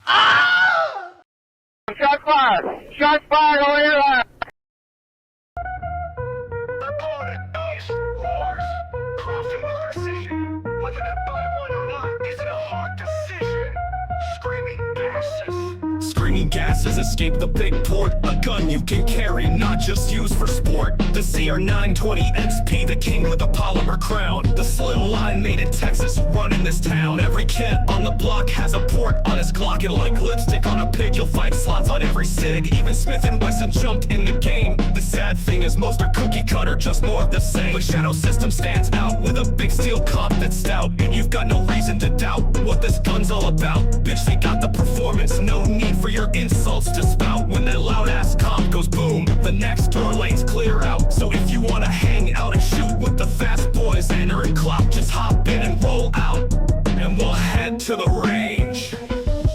Ah! Shot fired! Shot fired over here! Reported East Wars. Crossing with precision. Whether to buy one or not isn't a hard decision. Screaming gases. Screaming gases escape the big port. A gun you can carry, not just use for sport. The CR920XP, the king with a polymer crown. The slimline made in Texas, running this town. Every kid on the block has a port on his Glock. And like lipstick on a pig, you'll find slots on every SIG. Even Smith & Wesson jumped in the game. The sad thing is most are cookie cutter, just more of the same. But Shadow System stands out with a big steel comp that's stout. And you've got no reason to doubt what this gun's all about. Bitch, they got the performance, no need for your insults to spout. When that loud ass comp goes boom, the next door lane's clear out. So if you wanna hang out and shoot with the fast boys, enter and clout, just hop in and roll out. And we'll head to the range.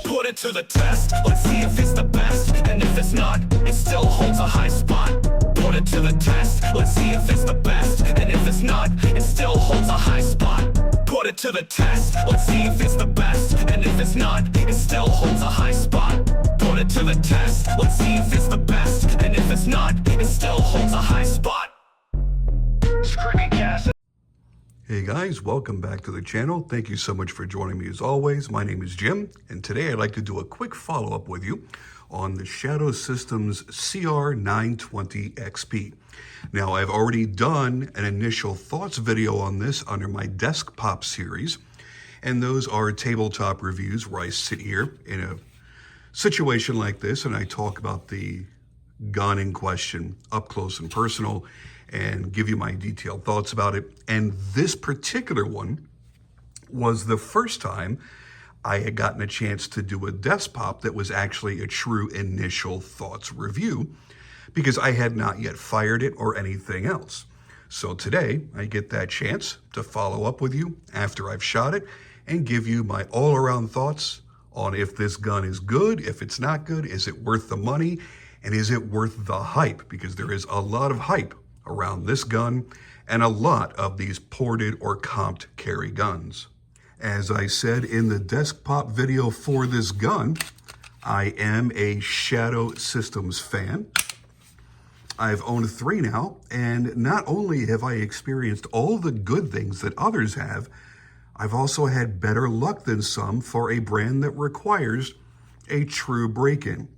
Put it to the test, let's see if it's the best. And if it's not, it still holds a high spot. Put it to the test, let's see if it's the best. And if it's not, it still holds a high spot. Put it to the test, let's see if it's the best. And if it's not, it still holds a high spot. Put it to the test, let's see if it's the best. And if it's not, it still holds a high spot. Screaming gas. Hey guys, welcome back to the channel. Thank you so much for joining me as always. My name is Jim, and today I'd like to do a quick follow-up with you on the Shadow Systems CR920XP. Now, I've already done an initial thoughts video on this under my Desktop series, and those are tabletop reviews where I sit here in a situation like this and I talk about the gun in question up close and personal and give you my detailed thoughts about it. And this particular one was the first time I had gotten a chance to do a Desktop that was actually a true initial thoughts review, because I had not yet fired it or anything else. So today I get that chance to follow up with you after I've shot it and give you my all-around thoughts on if this gun is good, if it's not good, is it worth the money, and is it worth the hype? Because there is a lot of hype around this gun and a lot of these ported or comped carry guns. As I said in the Desktop video for this gun, I am a Shadow Systems fan. I've owned 3 now, and not only have I experienced all the good things that others have, I've also had better luck than some for a brand that requires a true break-in.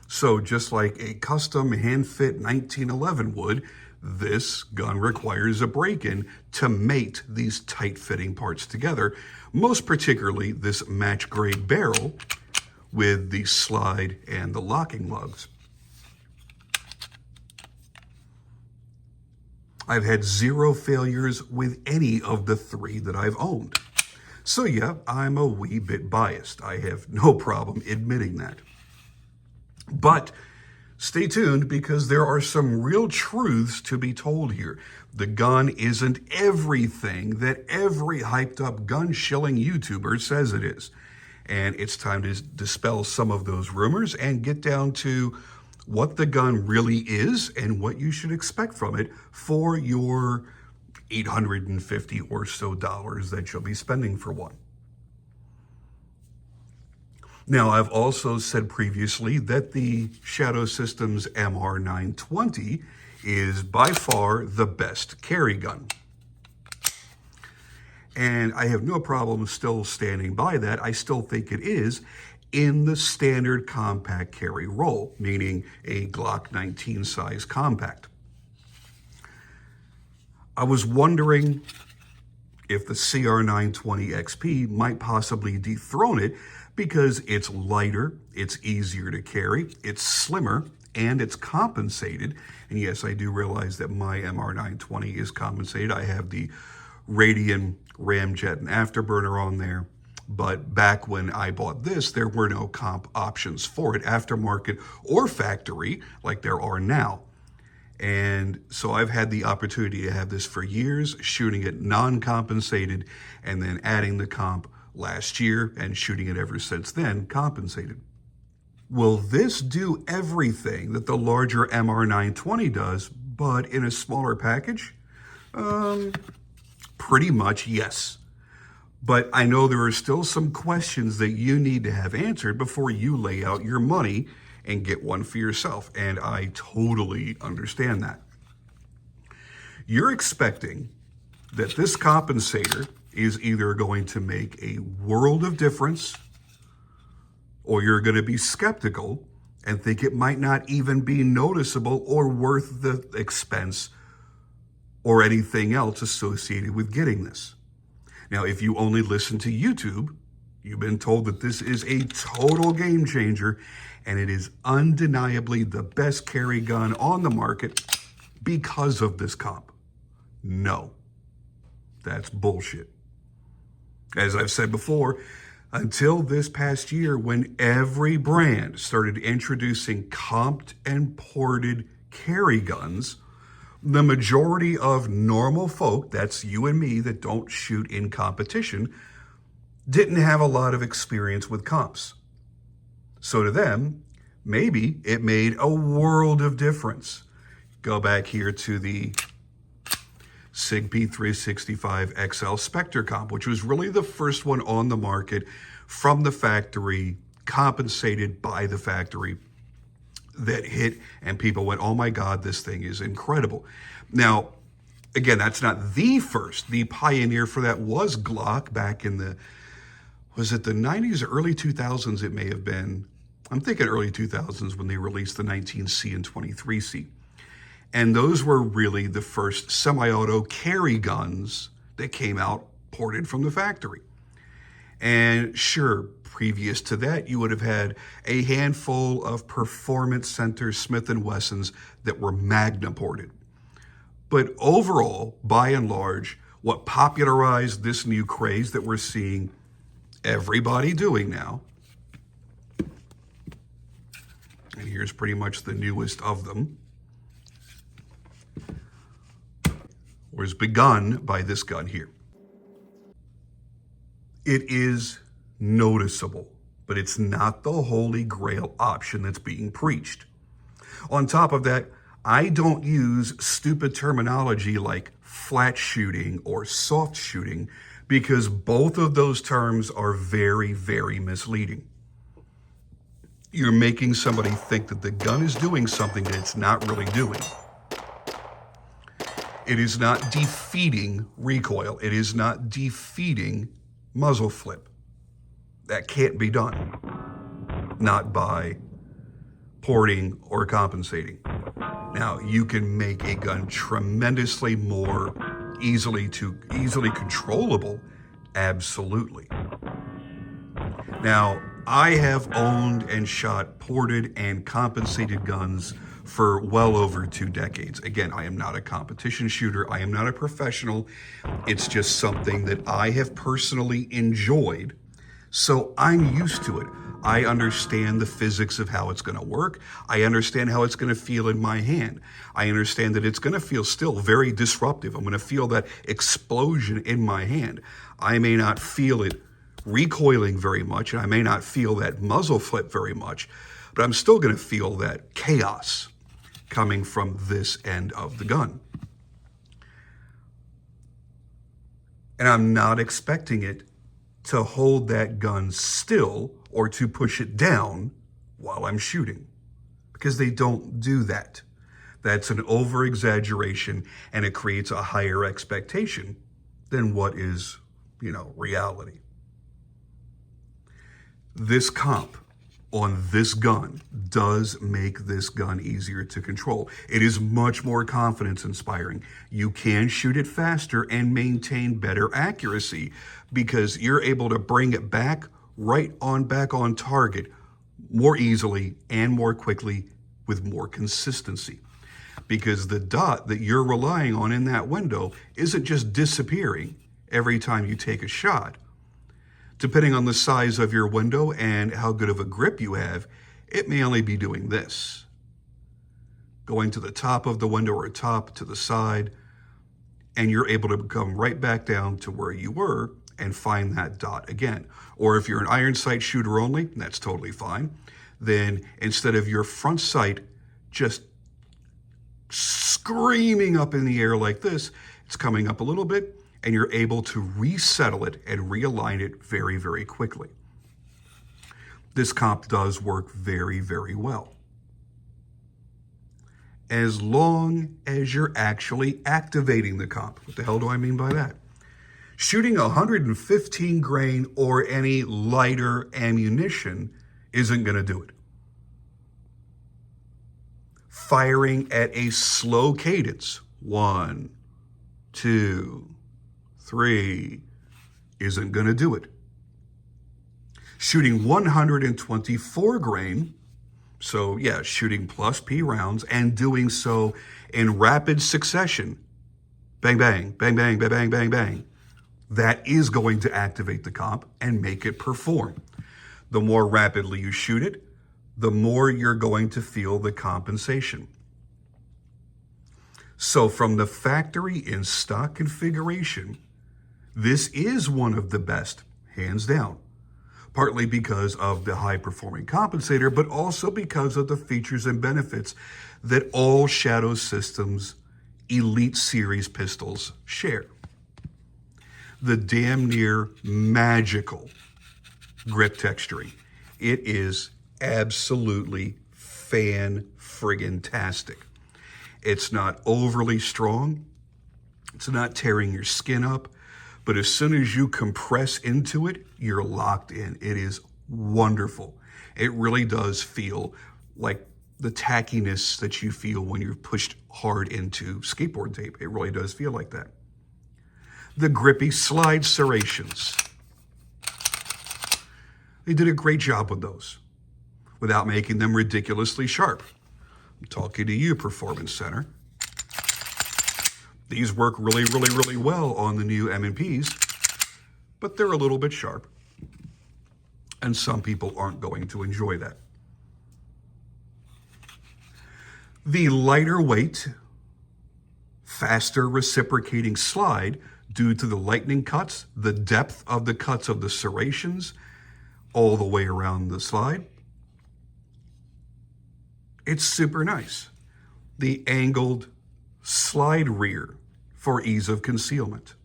So just like a custom hand-fit 1911 would, this gun requires a break-in to mate these tight-fitting parts together, most particularly this match-grade barrel with the slide and the locking lugs. I've had 0 failures with any of the 3 that I've owned. So yeah, I'm a wee bit biased. I have no problem admitting that. But stay tuned, because there are some real truths to be told here. The gun isn't everything that every hyped up gun shilling YouTuber says it is. And it's time to dispel some of those rumors and get down to what the gun really is and what you should expect from it for your $850 or so that you'll be spending for one. Now, I've also said previously that the Shadow Systems MR920 is by far the best carry gun. And I have no problem still standing by that. I still think it is in the standard compact carry role, meaning a Glock 19 size compact. I was wondering if the CR920XP might possibly dethrone it, because it's lighter, it's easier to carry, it's slimmer, and it's compensated. And yes, I do realize that my MR920 is compensated. I have the Radian ramjet and afterburner on there. But back when I bought this, there were no comp options for it, aftermarket or factory, like there are now. And so I've had the opportunity to have this for years, shooting it non-compensated, and then adding the comp last year and shooting it ever since then, compensated. Will this do everything that the larger MR920 does, but in a smaller package? Pretty much, yes. But I know there are still some questions that you need to have answered before you lay out your money and get one for yourself. And I totally understand that. You're expecting that this compensator is either going to make a world of difference, or you're going to be skeptical and think it might not even be noticeable or worth the expense or anything else associated with getting this. Now, if you only listen to YouTube, you've been told that this is a total game changer and it is undeniably the best carry gun on the market because of this comp. No, that's bullshit. As I've said before, until this past year when every brand started introducing comped and ported carry guns, the majority of normal folk, that's you and me that don't shoot in competition, didn't have a lot of experience with comps. So to them, maybe it made a world of difference. Go back here to the SIG P365 XL Spectre comp, which was really the first one on the market from the factory, compensated by the factory, that hit and people went, oh my God, this thing is incredible. Now, again, that's not the first. The pioneer for that was Glock back in the, was it the 90s or early 2000s? It may have been. I'm thinking early 2000s when they released the 19C and 23C. And those were really the first semi-auto carry guns that came out ported from the factory. And sure, previous to that, you would have had a handful of Performance Center Smith & Wessons that were Magna ported. But overall, by and large, what popularized this new craze that we're seeing everybody doing now, and here's pretty much the newest of them, was begun by this gun here. It is noticeable, but it's not the holy grail option that's being preached. On top of that, I don't use stupid terminology like flat shooting or soft shooting because both of those terms are very, very misleading. You're making somebody think that the gun is doing something that it's not really doing. It is not defeating recoil. It is not defeating muzzle flip. That can't be done. Not by porting or compensating. Now, you can make a gun tremendously more easily controllable, absolutely. Now, I have owned and shot ported and compensated guns for well over 2 decades. Again, I am not a competition shooter. I am not a professional. It's just something that I have personally enjoyed. So I'm used to it. I understand the physics of how it's going to work. I understand how it's going to feel in my hand. I understand that it's going to feel still very disruptive. I'm going to feel that explosion in my hand. I may not feel it recoiling very much, and I may not feel that muzzle flip very much, but I'm still going to feel that chaos coming from this end of the gun. And I'm not expecting it to hold that gun still or to push it down while I'm shooting, because they don't do that. That's an over-exaggeration, and it creates a higher expectation than what is, reality. This comp on this gun does make this gun easier to control. It is much more confidence inspiring. You can shoot it faster and maintain better accuracy because you're able to bring it back on target more easily and more quickly with more consistency. Because the dot that you're relying on in that window isn't just disappearing every time you take a shot. Depending on the size of your window and how good of a grip you have, it may only be doing this. Going to the top of the window or top to the side, and you're able to come right back down to where you were and find that dot again. Or if you're an iron sight shooter only, that's totally fine. Then instead of your front sight just screaming up in the air like this, it's coming up a little bit, and you're able to resettle it and realign it very, very quickly. This comp does work very, very well, as long as you're actually activating the comp. What the hell do I mean by that? Shooting 115 grain or any lighter ammunition isn't going to do it. Firing at a slow cadence, 1, 2, 3, isn't going to do it. Shooting 124 grain, so yeah, shooting plus P rounds and doing so in rapid succession, bang, bang, bang, bang, bang, bang, bang, bang, that is going to activate the comp and make it perform. The more rapidly you shoot it, the more you're going to feel the compensation. So from the factory in stock configuration, this is one of the best, hands down. Partly because of the high-performing compensator, but also because of the features and benefits that all Shadow Systems Elite Series pistols share. The damn near magical grip texturing. It is absolutely fan-friggin-tastic. It's not overly strong. It's not tearing your skin up. But as soon as you compress into it, you're locked in. It is wonderful. It really does feel like the tackiness that you feel when you're pushed hard into skateboard tape. It really does feel like that. The grippy slide serrations. They did a great job with those without making them ridiculously sharp. I'm talking to you, Performance Center. These work really, really, really well on the new M&Ps, but they're a little bit sharp, and some people aren't going to enjoy that. The lighter weight, faster reciprocating slide, due to the lightning cuts, the depth of the cuts of the serrations, all the way around the slide, it's super nice. The angled slide rear for ease of concealment.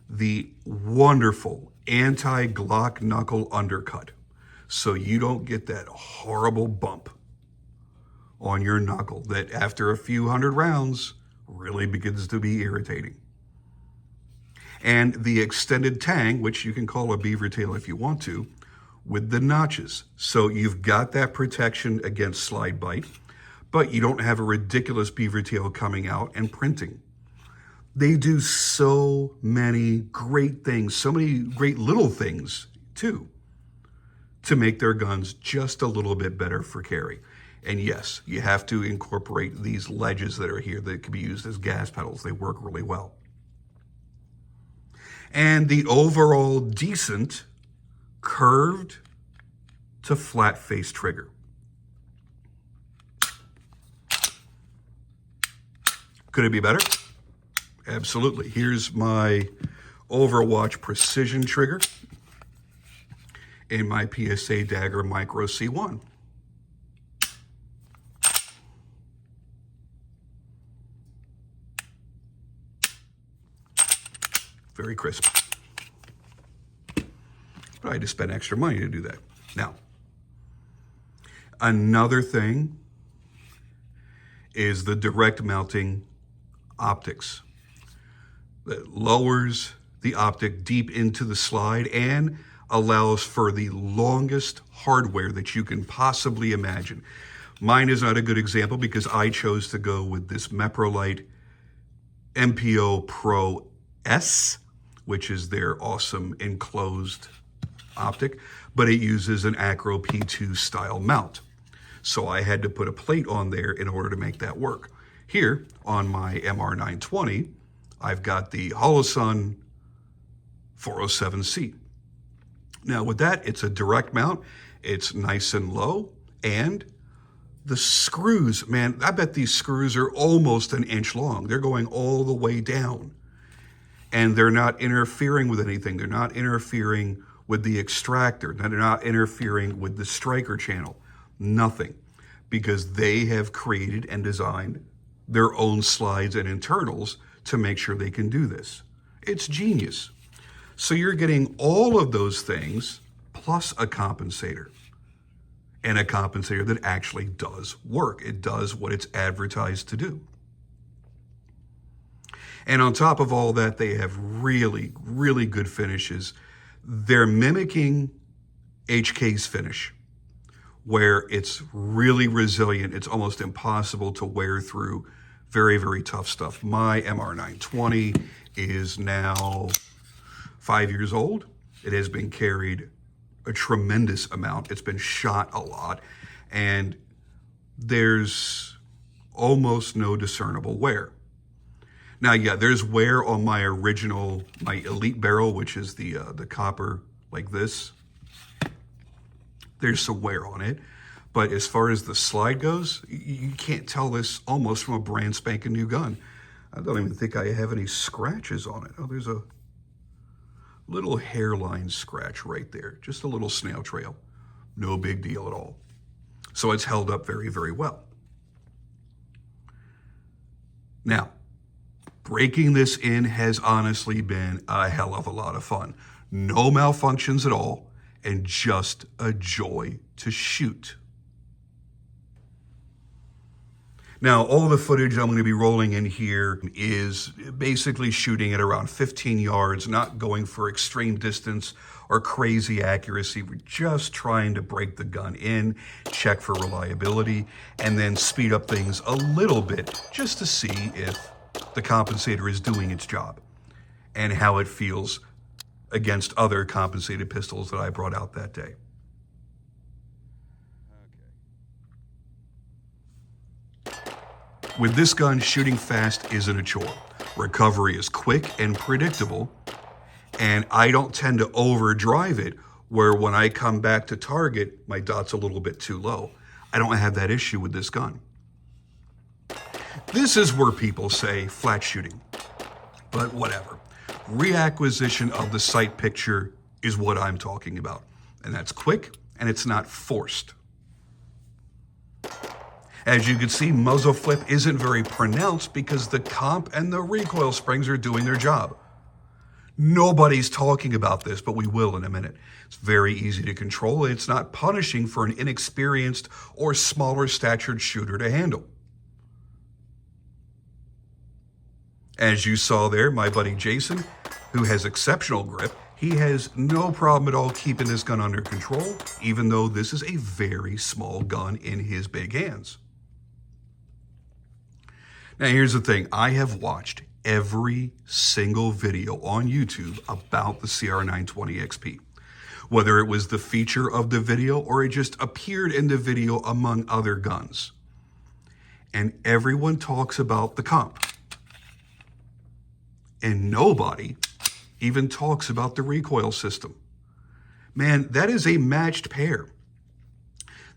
The wonderful anti-Glock knuckle undercut, so you don't get that horrible bump on your knuckle that after a few hundred rounds really begins to be irritating. And the extended tang, which you can call a beaver tail if you want to, with the notches. So you've got that protection against slide bite, but you don't have a ridiculous beaver tail coming out and printing. They do so many great things, so many great little things too, to make their guns just a little bit better for carry. And yes, you have to incorporate these ledges that are here that can be used as gas pedals. They work really well. And the overall decent curved to flat face trigger. Could it be better? Absolutely. Here's my Overwatch precision trigger in my PSA Dagger Micro C1. Very crisp. But I had to spend extra money to do that. Now, another thing is the direct mounting optics that lowers the optic deep into the slide and allows for the longest hardware that you can possibly imagine. Mine is not a good example because I chose to go with this Meprolite MPO Pro S, which is their awesome enclosed optic, but it uses an Acro P2 style mount. So I had to put a plate on there in order to make that work. Here on my MR920, I've got the Holosun 407C. Now with that, it's a direct mount. It's nice and low, and the screws, man, I bet these screws are almost an inch long. They're going all the way down, and they're not interfering with anything. They're not interfering with the extractor. They're not interfering with the striker channel. Nothing, because they have created and designed their own slides and internals to make sure they can do this. It's genius. So you're getting all of those things plus a compensator. And a compensator that actually does work. It does what it's advertised to do. And on top of all that, they have really, really good finishes. They're mimicking HK's finish, where it's really resilient. It's almost impossible to wear through very, very tough stuff. My MR920 is now 5 years old. It has been carried a tremendous amount. It's been shot a lot, and there's almost no discernible wear. Now, yeah, there's wear on my original, my Elite barrel, which is the copper like this. There's some wear on it, but as far as the slide goes, you can't tell this almost from a brand spanking new gun. I don't even think I have any scratches on it. Oh, there's a little hairline scratch right there, just a little snail trail. No big deal at all. So it's held up very, very well. Now, breaking this in has honestly been a hell of a lot of fun. No malfunctions at all, and just a joy to shoot. Now, all the footage I'm going to be rolling in here is basically shooting at around 15 yards, not going for extreme distance or crazy accuracy. We're just trying to break the gun in, check for reliability, and then speed up things a little bit just to see if the compensator is doing its job and how it feels against other compensated pistols that I brought out that day. With this gun, shooting fast isn't a chore. Recovery is quick and predictable, and I don't tend to overdrive it where when I come back to target, my dot's a little bit too low. I don't have that issue with this gun. This is where people say flat shooting, but whatever. Reacquisition of the sight picture is what I'm talking about, and that's quick and it's not forced. As you can see, muzzle flip isn't very pronounced because the comp and the recoil springs are doing their job. Nobody's talking about this, but we will in a minute. It's very easy to control. It's not punishing for an inexperienced or smaller statured shooter to handle. As you saw there, my buddy Jason, who has exceptional grip, he has no problem at all keeping this gun under control, even though this is a very small gun in his big hands. Now, here's the thing. I have watched every single video on YouTube about the CR920XP, whether it was the feature of the video or it just appeared in the video among other guns. And everyone talks about the comp. And nobody even talks about the recoil system. Man, that is a matched pair.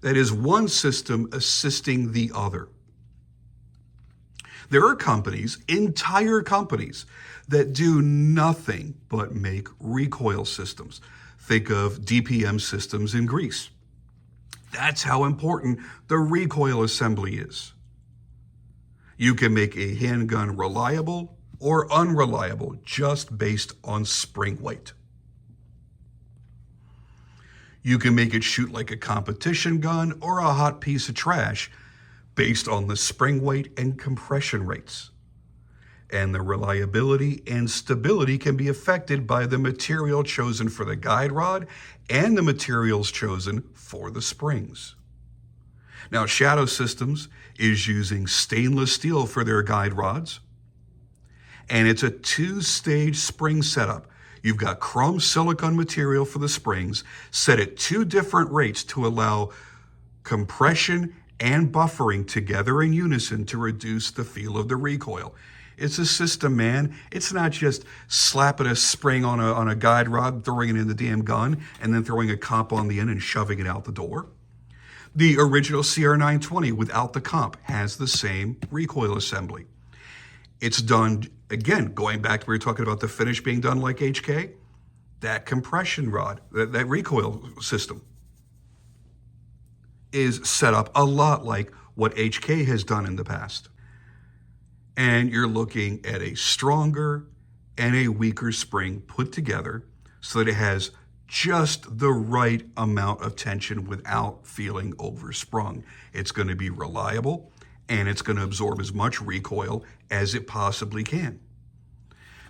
That is one system assisting the other. There are companies, entire companies, that do nothing but make recoil systems. Think of DPM systems in Greece. That's how important the recoil assembly is. You can make a handgun reliable or unreliable just based on spring weight. You can make it shoot like a competition gun or a hot piece of trash based on the spring weight and compression rates. And the reliability and stability can be affected by the material chosen for the guide rod and the materials chosen for the springs. Now, Shadow Systems is using stainless steel for their guide rods, and it's a two-stage spring setup. You've got chrome silicone material for the springs, set at two different rates to allow compression and buffering together in unison to reduce the feel of the recoil. It's a system, man. It's not just slapping a spring on a guide rod, throwing it in the damn gun, and then throwing a comp on the end and shoving it out the door. The original CR920 without the comp has the same recoil assembly. It's done, again, going back to we were talking about the finish being done like HK, that compression rod, that recoil system is set up a lot like what HK has done in the past. And you're looking at a stronger and a weaker spring put together so that it has just the right amount of tension without feeling oversprung. It's going to be reliable, and it's going to absorb as much recoil as it possibly can.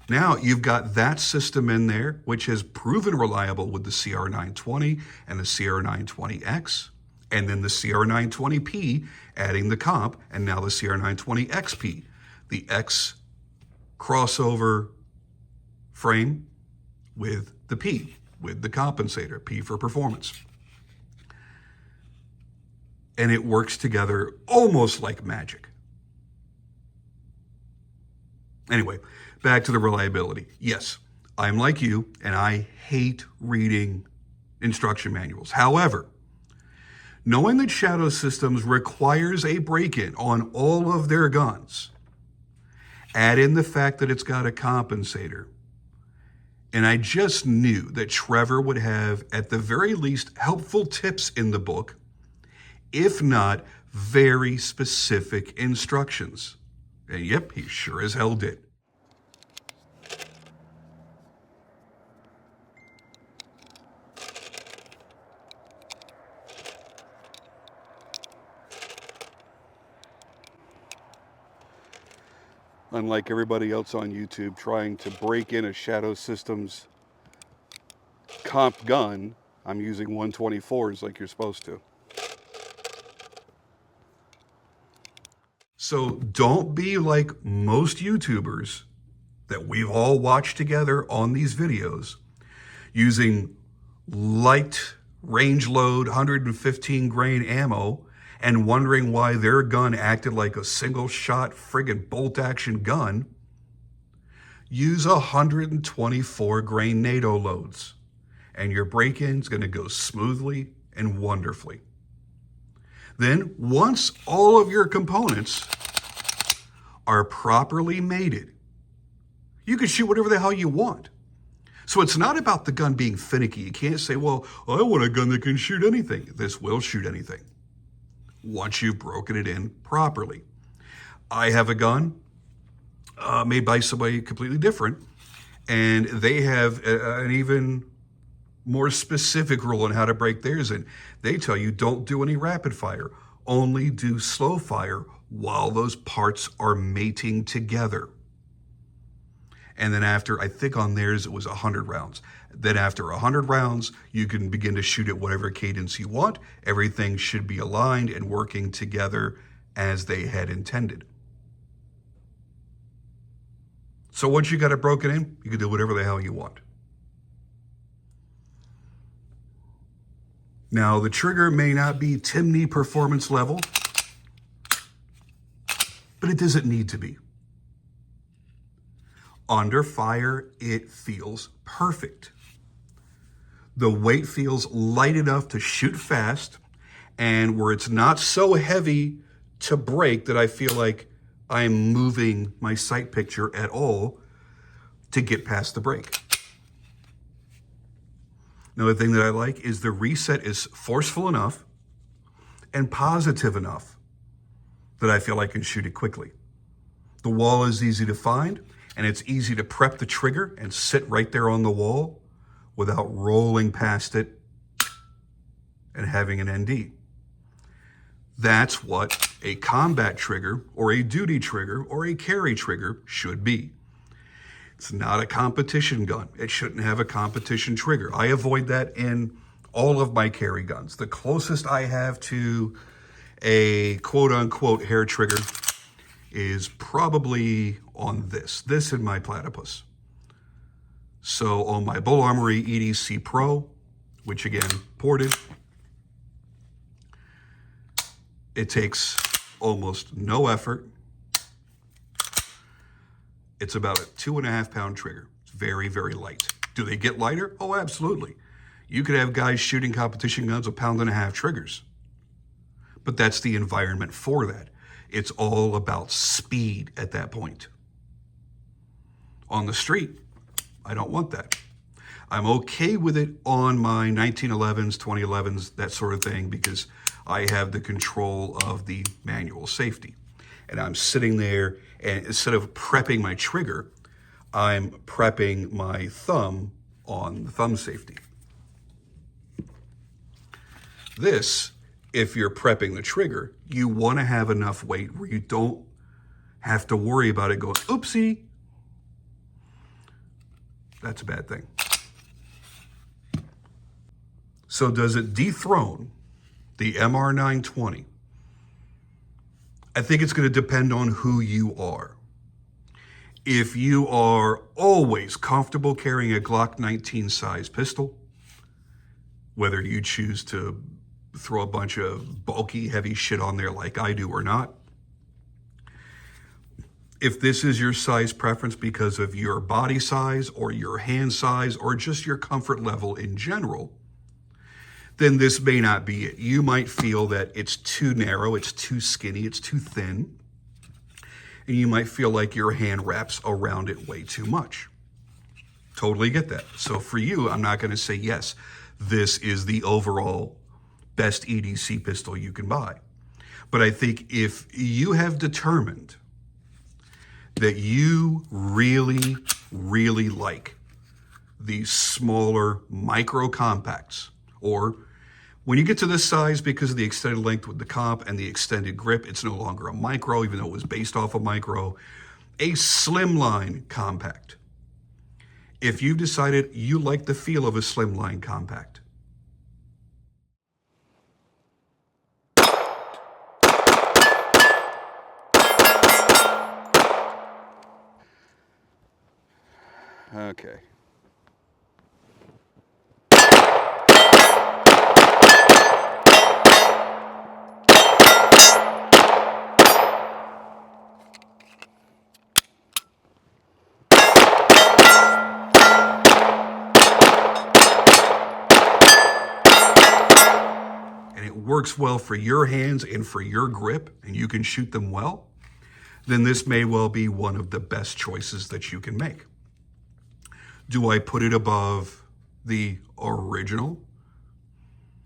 Now you've got that system in there, which has proven reliable with the CR920 and the CR920X, and then the CR920P adding the comp, and now the CR920XP, the X crossover frame with the P, with the compensator, P for performance. And it works together almost like magic. Anyway, back to the reliability. Yes, I'm like you, and I hate reading instruction manuals. However, knowing that Shadow Systems requires a break-in on all of their guns, add in the fact that it's got a compensator, and I just knew that Trevor would have, at the very least, helpful tips in the book, if not very specific instructions. And yep, he sure as hell did. Unlike everybody else on YouTube trying to break in a Shadow Systems comp gun, I'm using 124s like you're supposed to. So don't be like most YouTubers that we've all watched together on these videos, using light range load 115 grain ammo and wondering why their gun acted like a single shot friggin' bolt action gun. Use 124 grain NATO loads, and your break-in's gonna go smoothly and wonderfully. Then, once all of your components are properly mated, you can shoot whatever the hell you want. So it's not about the gun being finicky. You can't say, well, I want a gun that can shoot anything. This will shoot anything once you've broken it in properly. I have a gun made by somebody completely different, and they have an even more specific rule on how to break theirs in. They tell you don't do any rapid fire, only do slow fire while those parts are mating together. And then after, I think on theirs it was 100 rounds. Then after 100 rounds, you can begin to shoot at whatever cadence you want. Everything should be aligned and working together as they had intended. So once you got it broken in, you can do whatever the hell you want. Now, the trigger may not be Timney performance level, but it doesn't need to be. Under fire, it feels perfect. The weight feels light enough to shoot fast, and where it's not so heavy to break that I feel like I'm moving my sight picture at all to get past the break. Another thing that I like is the reset is forceful enough and positive enough that I feel I can shoot it quickly. The wall is easy to find, and it's easy to prep the trigger and sit right there on the wall without rolling past it and having an ND. That's what a combat trigger or a duty trigger or a carry trigger should be. It's not a competition gun. It shouldn't have a competition trigger. I avoid that in all of my carry guns. The closest I have to a quote-unquote hair trigger is probably on this in my platypus. So on my Bull Armory EDC Pro, which again, ported, it takes almost no effort. It's about a 2.5 pound trigger. It's very, very light. Do they get lighter? Oh, absolutely. You could have guys shooting competition guns with 1.5 pound triggers. But that's the environment for that. It's all about speed at that point. On the street, I don't want that. I'm okay with it on my 1911s, 2011s, that sort of thing, because I have the control of the manual safety. And I'm sitting there, and instead of prepping my trigger, I'm prepping my thumb on the thumb safety. This, if you're prepping the trigger, you want to have enough weight where you don't have to worry about it going, oopsie. That's a bad thing. So does it dethrone the MR920? I think it's going to depend on who you are. If you are always comfortable carrying a Glock 19 size pistol, whether you choose to throw a bunch of bulky, heavy shit on there like I do or not, if this is your size preference because of your body size or your hand size or just your comfort level in general, then this may not be it. You might feel that it's too narrow, it's too skinny, it's too thin, and you might feel like your hand wraps around it way too much. Totally get that. So for you, I'm not going to say, yes, this is the overall best EDC pistol you can buy. But I think if you have determined that you really, really like these smaller micro compacts, or when you get to this size, because of the extended length with the comp and the extended grip, it's no longer a micro, even though it was based off a micro, a slimline compact. If you've decided you like the feel of a slimline compact, okay. And it works well for your hands and for your grip, and you can shoot them well, then this may well be one of the best choices that you can make. Do I put it above the original?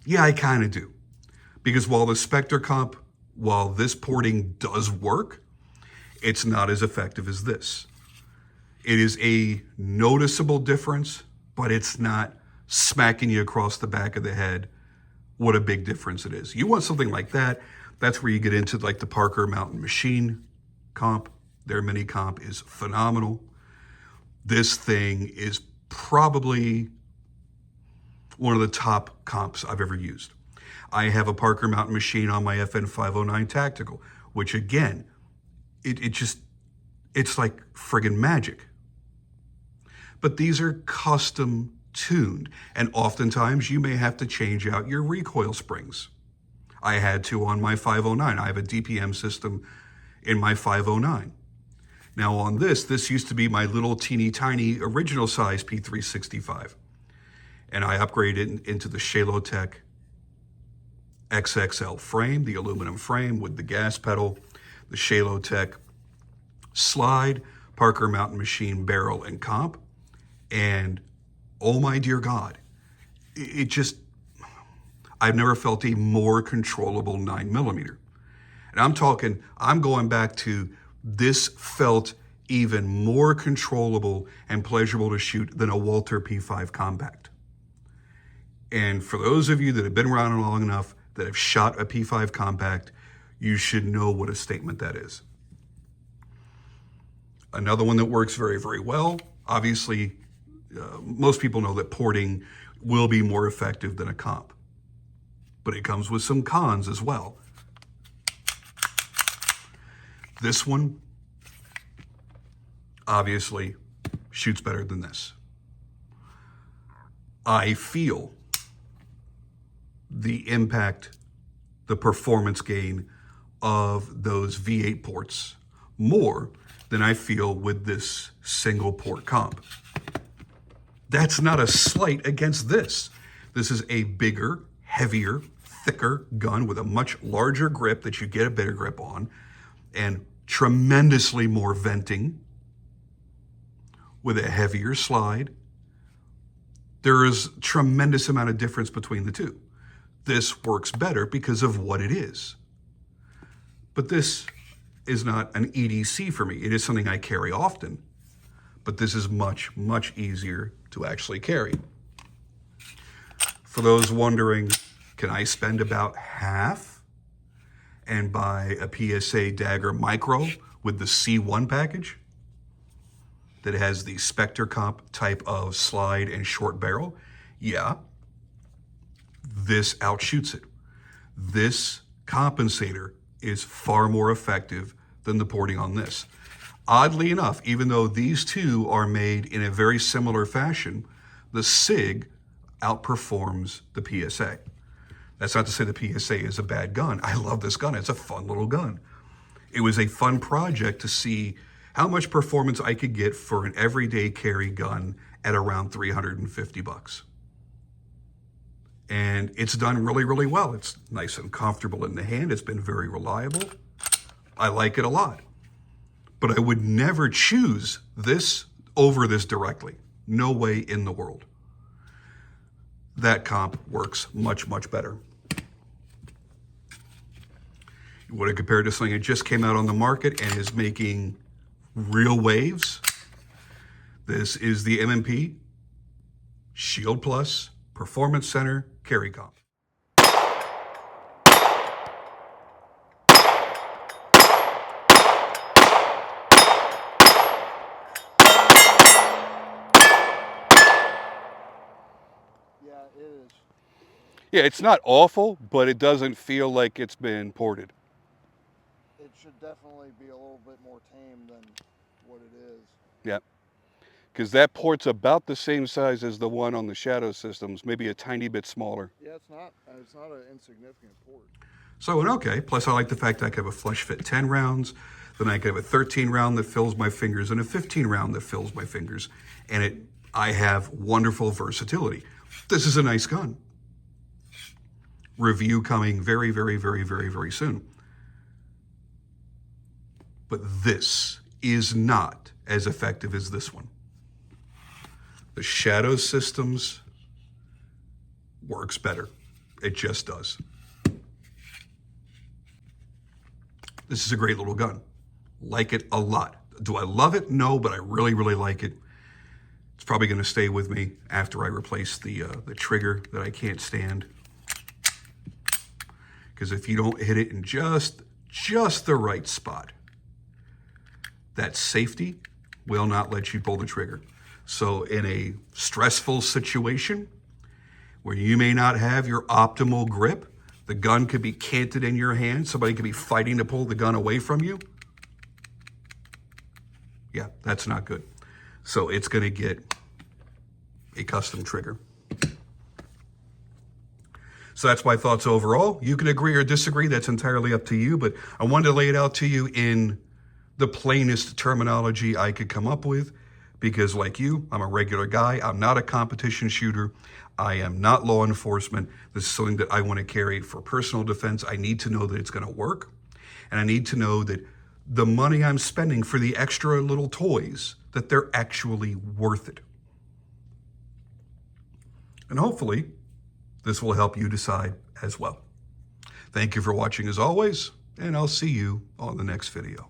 Yeah, I kind of do. Because while the Spectre comp, while this porting does work, it's not as effective as this. It is a noticeable difference, but it's not smacking you across the back of the head. What a big difference it is. You want something like that, that's where you get into like the Parker Mountain Machine comp. Their mini comp is phenomenal. This thing is probably one of the top comps I've ever used. I have a Parker Mountain Machine on my FN 509 Tactical, which again, it's like friggin' magic. But these are custom tuned, and oftentimes you may have to change out your recoil springs. I had to on my 509. I have a DPM system in my 509. Now on this used to be my little teeny tiny original size P365. And I upgraded into the Tabletop XXL frame, the aluminum frame with the gas pedal, the Tabletop slide, Parker Mountain Machine barrel and comp. And oh my dear God, I've never felt a more controllable 9mm. And I'm going back to, this felt even more controllable and pleasurable to shoot than a Walther P5 compact. And for those of you that have been around long enough that have shot a P5 compact, you should know what a statement that is. Another one that works very, very well, obviously, most people know that porting will be more effective than a comp, but it comes with some cons as well. This one obviously shoots better than this. I feel the impact, the performance gain of those V8 ports more than I feel with this single port comp. That's not a slight against this. This is a bigger, heavier, thicker gun with a much larger grip that you get a better grip on, and tremendously more venting with a heavier slide. There is a tremendous amount of difference between the two. This works better because of what it is. But this is not an EDC for me. It is something I carry often, but this is much, much easier to actually carry. For those wondering, can I spend about half and buy a PSA Dagger Micro with the C1 package that has the Spectre Comp type of slide and short barrel? Yeah, this outshoots it. This compensator is far more effective than the porting on this. Oddly enough, even though these two are made in a very similar fashion, the SIG outperforms the PSA. That's not to say the PSA is a bad gun. I love this gun. It's a fun little gun. It was a fun project to see how much performance I could get for an everyday carry gun at around $350. And it's done really, really well. It's nice and comfortable in the hand. It's been very reliable. I like it a lot. But I would never choose this over this directly. No way in the world. That comp works much, much better. You want to compare to something that just came out on the market and is making real waves? This is the M&P Shield Plus Performance Center Carry Comp. Yeah, it is. Yeah, it's not awful, but it doesn't feel like it's been ported. It should definitely be a little bit more tame than what it is. Yeah, because that port's about the same size as the one on the Shadow systems, maybe a tiny bit smaller. Yeah, it's not an insignificant port. So I went, okay. Plus I like the fact that I can have a flush fit 10 rounds, then I can have a 13 round that fills my fingers and a 15 round that fills my fingers. And I have wonderful versatility. This is a nice gun. Review coming very, very, very, very, very soon. But this is not as effective as this one. The Shadow systems works better. It just does. This is a great little gun. Like it a lot. Do I love it? No, but I really, really like it. It's probably going to stay with me after I replace the trigger that I can't stand. Because if you don't hit it in just the right spot, that safety will not let you pull the trigger. So in a stressful situation where you may not have your optimal grip, the gun could be canted in your hand, somebody could be fighting to pull the gun away from you. Yeah, that's not good. So it's going to get a custom trigger. So that's my thoughts overall. You can agree or disagree, that's entirely up to you, but I wanted to lay it out to you in the plainest terminology I could come up with, because like you, I'm a regular guy. I'm not a competition shooter. I am not law enforcement. This is something that I want to carry for personal defense. I need to know that it's going to work, and I need to know that the money I'm spending for the extra little toys, that they're actually worth it. And hopefully, this will help you decide as well. Thank you for watching as always, and I'll see you on the next video.